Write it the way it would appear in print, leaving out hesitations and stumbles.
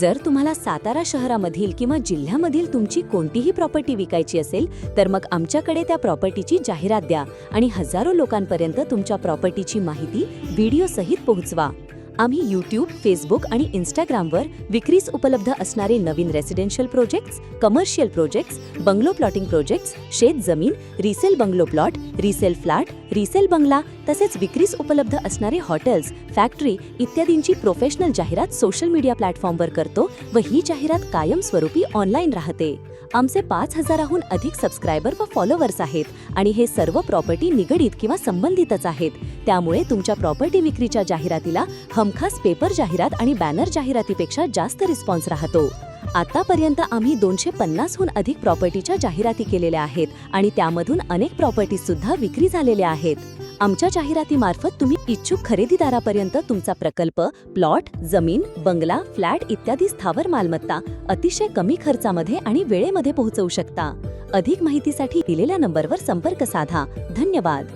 जर तुम्हाला सातारा शहरामधील किंवा जिल्ह्यामधील तुमची कोणतीही प्रॉपर्टी विकायची असेल तर मग आमच्याकडे त्या प्रॉपर्टीची जाहिरात द्या आणि हजारो लोकांपर्यंत तुमच्या प्रॉपर्टीची माहिती व्हिडिओसहित पोहोचवा। आम्ही यूट्यूब, फेसबुक आणि इंस्टाग्रामवर विक्रीस उपलब्ध असणारे नवीन residential projects, commercial projects, bungalow plotting projects, शेत जमीन, resale bungalow plot, resale flat, resale बंगला तसेच विक्रीस उपलब्ध असणारे हॉटेल्स, फॅक्टरी इत्यादींची प्रोफेशनल जाहिरात सोशल मीडिया प्लॅटफॉर्मवर करतो व ही जाहिरात कायमस्वरूपी ऑनलाईन राहते। आमचे 5,000हून अधिक सबस्क्रायबर व फॉलोअर्स आहेत आणि हे सर्व प्रॉपर्टी निगडीत किंवा संबंधितच आहेत। त्यामुळे तुमच्या प्रॉपर्टी विक्रीच्या जाहिरातीला हमखास पेपर जाहिरात आणि बॅनर जाहिरातीपेक्षा जास्त रिस्पॉन्स राहतो। आतापर्यंत आम्ही 250हून अधिक प्रॉपर्टीच्या जाहिराती केलेल्या आहेत आणि त्यामधून अनेक प्रॉपर्टी सुद्धा विक्री झालेल्या आहेत। आमच्या जाहिरातीमार्फत तुम्ही इच्छुक खरेदीदारापर्यंत तुमचा प्रकल्प, प्लॉट, जमीन, बंगला, फ्लॅट इत्यादी स्थावर मालमत्ता अतिशय कमी खर्चामध्ये आणि वेळेमध्ये पोहोचवू शकता। अधिक माहितीसाठी दिलेल्या नंबरवर संपर्क साधा। धन्यवाद।